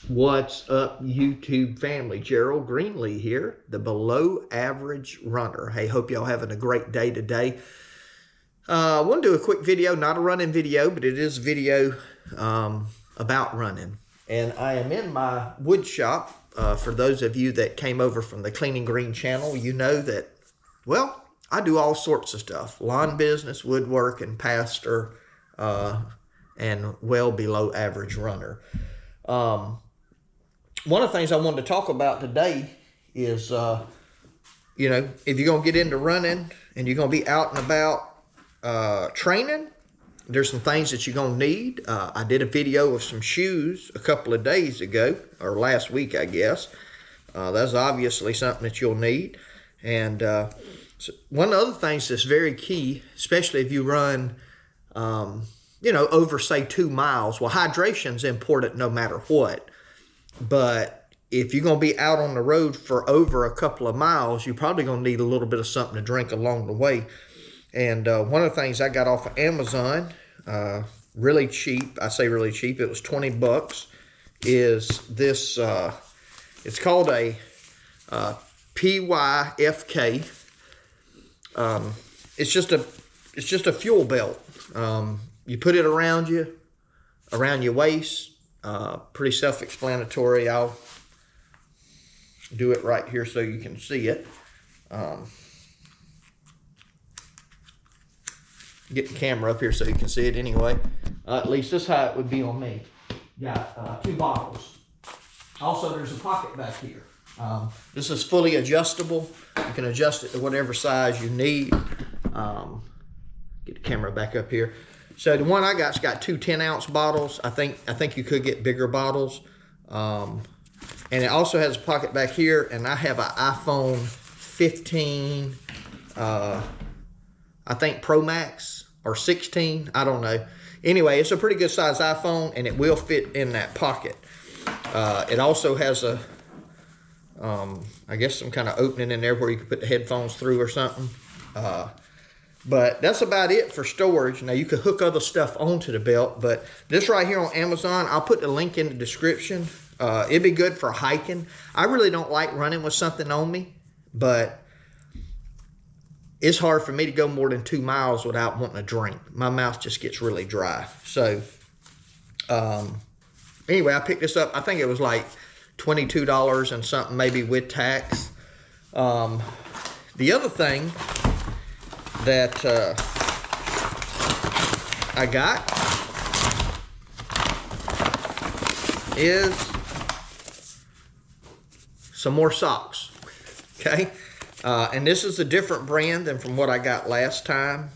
What's up, YouTube family? Gerald Greenlee here, the Below Average Runner. Hey, hope y'all having a great day today. I want to do a quick video, not a running video, but it is a video about running. And I am in my wood shop. For those of you that came over from the Clean and Green channel, you know that, well, I do all sorts of stuff. Lawn business, woodwork, and pastor, and well below average runner. One of the things I wanted to talk about today is, if you're going to get into running and you're going to be out and about training, there's some things that you're going to need. I did a video of some shoes a couple of days ago, or last week, I guess. That's obviously something that you'll need. And so one of the other things that's very key, especially if you run, over, say, 2 miles. Well, hydration's important no matter what. But if you're going to be out on the road for over a couple of miles, you're probably going to need a little bit of something to drink along the way. And one of the things I got off of Amazon, really cheap, I say really cheap, it was 20 bucks, is this, it's called a PYFK. It's just a fuel belt. You put it around your waist. Pretty self-explanatory. I'll do it right here so you can see it. Get the camera up here so you can see it anyway. At least this is how it would be on me. Got 2 bottles. Also, there's a pocket back here. This is fully adjustable. You can adjust it to whatever size you need. Get the camera back up here. So the one I got's got 2 10-ounce bottles. I think you could get bigger bottles. And it also has a pocket back here, and I have an iPhone 15, I think Pro Max or 16, I don't know. Anyway, it's a pretty good size iPhone, and it will fit in that pocket. It also has a, I guess some kind of opening in there where you can put the headphones through or something. But that's about it for storage. Now, you could hook other stuff onto the belt, but this right here on Amazon, I'll put the link in the description. It'd be good for hiking. I really don't like running with something on me, but it's hard for me to go more than 2 miles without wanting a drink. My mouth just gets really dry. So, anyway, I picked this up. I think it was like $22 and something, maybe with tax. The other thing that I got is some more socks. Okay, and this is a different brand than from what I got last time.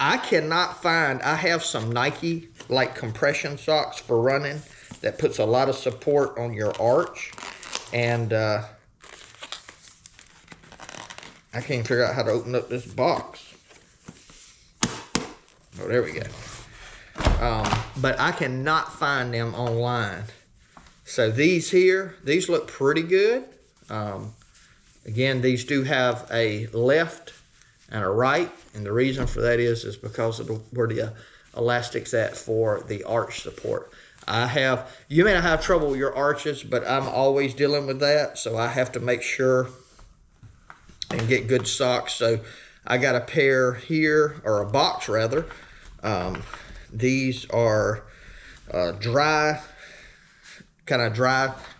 I cannot find, I have some Nike like compression socks for running that puts a lot of support on your arch, and I can't figure out how to open up this box. Oh, there we go. But I cannot find them online. So these here, these look pretty good. Again, these do have a left and a right. And the reason for that is because of where the elastic's at for the arch support. You may not have trouble with your arches, but I'm always dealing with that. So I have to make sure and get good socks. So I got a pair here, or a box rather. These are dry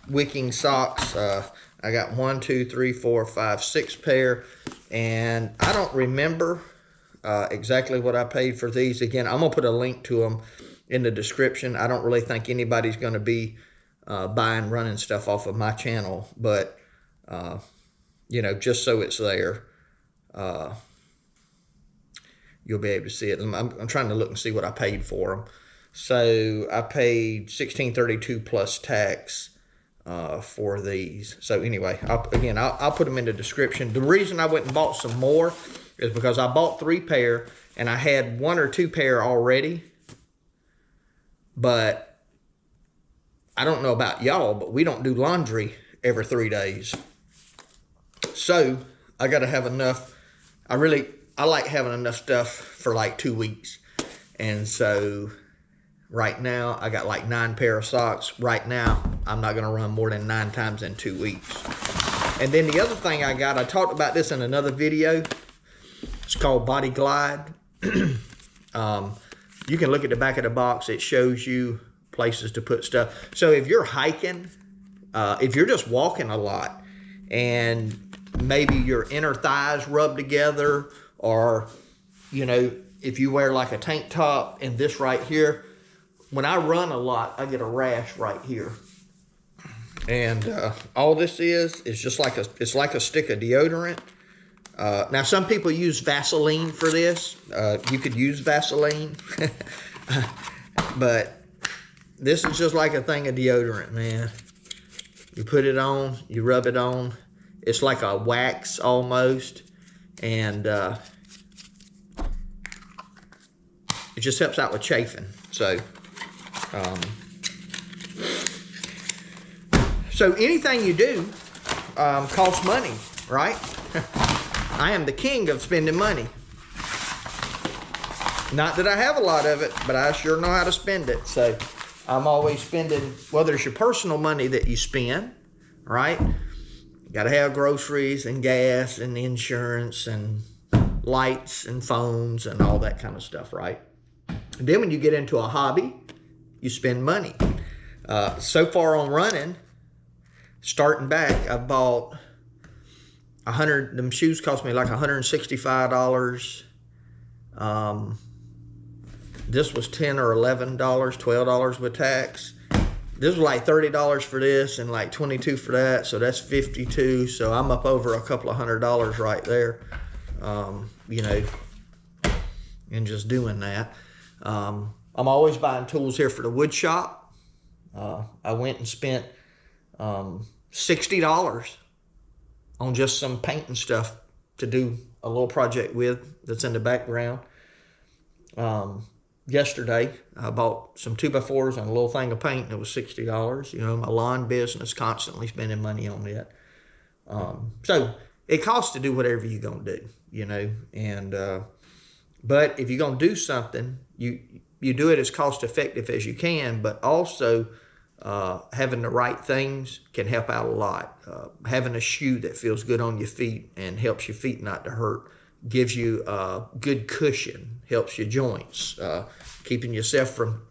wicking socks. I got 1, 2, 3, 4, 5, 6 pair, and I don't remember exactly what I paid for these. Again, I'm gonna put a link to them in the description. I don't really think anybody's gonna be buying running stuff off of my channel, but just so it's there, you'll be able to see it. I'm trying to look and see what I paid for them. So I paid $16.32 plus tax for these. So anyway, I'll put them in the description. The reason I went and bought some more is because I bought 3 pair, and I had 1 or 2 pair already. But I don't know about y'all, but we don't do laundry every 3 days. So I got to have enough. I like having enough stuff for like 2 weeks. And so Right now, I got like 9 pair of socks. Right now, I'm not gonna run more than 9 times in 2 weeks. And then the other thing I got, I talked about this in another video. It's called Body Glide. You can look at the back of the box. It shows you places to put stuff. So if you're hiking, if you're just walking a lot and maybe your inner thighs rub together, or, you know, if you wear like a tank top and this right here, when I run a lot, I get a rash right here. And all this is just like it's like a stick of deodorant. Now, some people use Vaseline for this. You could use Vaseline. But this is just like a thing of deodorant, man. You put it on, you rub it on. It's like a wax almost. And it just helps out with chafing. So anything you do costs money, right? I am the king of spending money. Not that I have a lot of it, but I sure know how to spend it. So I'm always spending, well, there's your personal money that you spend, right? You gotta have groceries and gas and insurance and lights and phones and all that kind of stuff, right? And then when you get into a hobby, you spend money. So far on running, starting back, I bought them shoes cost me like $165. This was $10 or $11, $12 with tax. This was like $30 for this and like $22 for that, so that's $52. So I'm up over a couple of $100 right there, you know, and just doing that. I'm always buying tools here for the wood shop. I went and spent $60 on just some paint and stuff to do a little project with that's in the background. Yesterday, I bought some 2x4s and a little thing of paint, and it was $60. You know, my lawn business, constantly spending money on it. So it costs to do whatever you're going to do, you know. And but if you're going to do something, you do it as cost effective as you can, but also having the right things can help out a lot. Having a shoe that feels good on your feet and helps your feet not to hurt, gives you a good cushion, helps your joints, keeping yourself from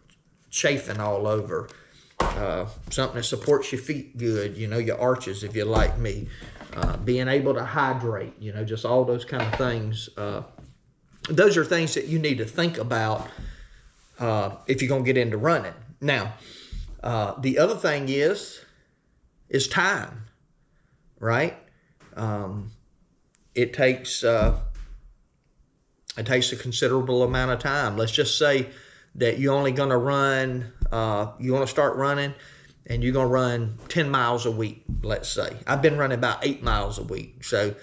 chafing all over. Something that supports your feet good, you know, your arches if you're like me. Being able to hydrate, you know, just all those kind of things. Those are things that you need to think about if you're going to get into running. Now, the other thing is time, right? It takes a considerable amount of time. Let's just say that you're only going to run, you want to start running, and you're going to run 10 miles a week, let's say. I've been running about 8 miles a week. So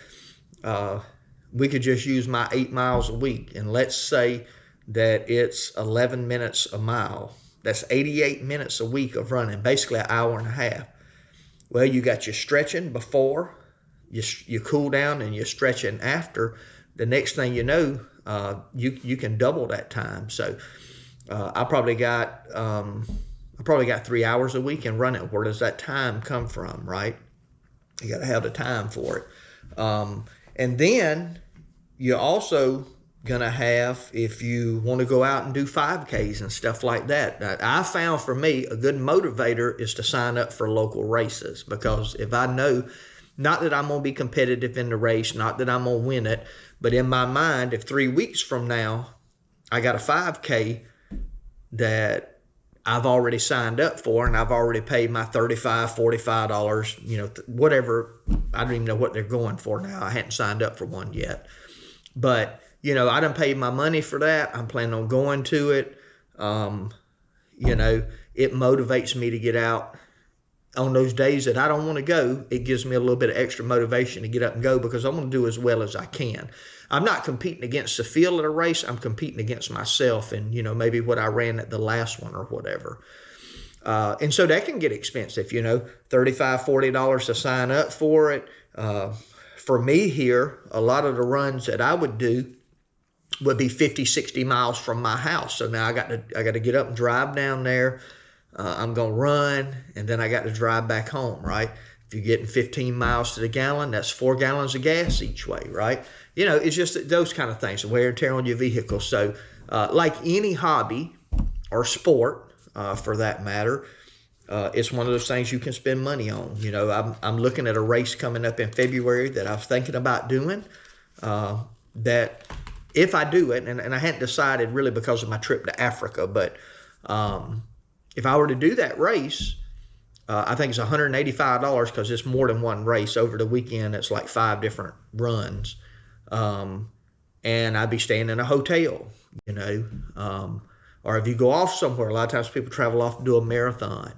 we could just use my 8 miles a week. And let's say that it's 11 minutes a mile. That's 88 minutes a week of running, basically an hour and a half. Well, you got your stretching before, you cool down, and you're stretching after. The next thing you know, you can double that time. So I probably got 3 hours a week in running. Where does that time come from, right? You got to have the time for it. And then you also gonna have, if you want to go out and do 5Ks and stuff like that. I found for me a good motivator is to sign up for local races, because if I know, not that I'm gonna be competitive in the race, not that I'm gonna win it, but in my mind, if 3 weeks from now I got a 5K that I've already signed up for and I've already paid my $35, $45, you know, whatever, I don't even know what they're going for now. I hadn't signed up for one yet, but you know, I done paid my money for that. I'm planning on going to it. You know, it motivates me to get out on those days that I don't want to go. It gives me a little bit of extra motivation to get up and go, because I want to do as well as I can. I'm not competing against the field at a race. I'm competing against myself and, you know, maybe what I ran at the last one or whatever. And so that can get expensive, you know, $35, $40 to sign up for it. For me here, a lot of the runs that I would do, would be 50, 60 miles from my house. So now I got to get up and drive down there. I'm going to run, and then I got to drive back home, right? If you're getting 15 miles to the gallon, that's 4 gallons of gas each way, right? You know, it's just those kind of things, the wear and tear on your vehicle. So like any hobby or sport, for that matter, it's one of those things you can spend money on. You know, I'm looking at a race coming up in February that I was thinking about doing, that if I do it, and I hadn't decided really because of my trip to Africa, but if I were to do that race, I think it's $185 because it's more than one race. Over the weekend, it's like 5 different runs. And I'd be staying in a hotel, you know. Or if you go off somewhere, a lot of times people travel off to do a marathon,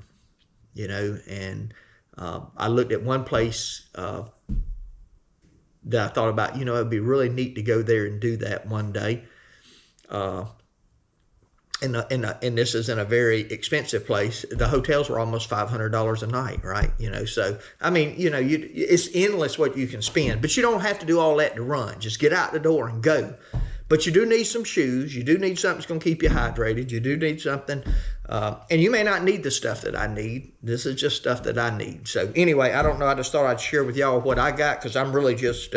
you know. And I looked at one place that I thought about, you know, it'd be really neat to go there and do that one day. And this is in a very expensive place. The hotels were almost $500 a night, right? You know, so, I mean, you know, it's endless what you can spend, but you don't have to do all that to run. Just get out the door and go. But you do need some shoes. You do need something that's going to keep you hydrated. You do need something. And you may not need the stuff that I need. This is just stuff that I need. So anyway, I don't know. I just thought I'd share with y'all what I got, because I'm really just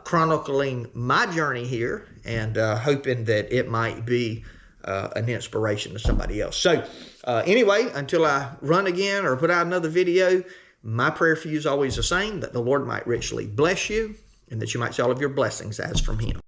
chronicling my journey here, and hoping that it might be an inspiration to somebody else. So anyway, until I run again or put out another video, my prayer for you is always the same, that the Lord might richly bless you, and that you might see all of your blessings as from Him.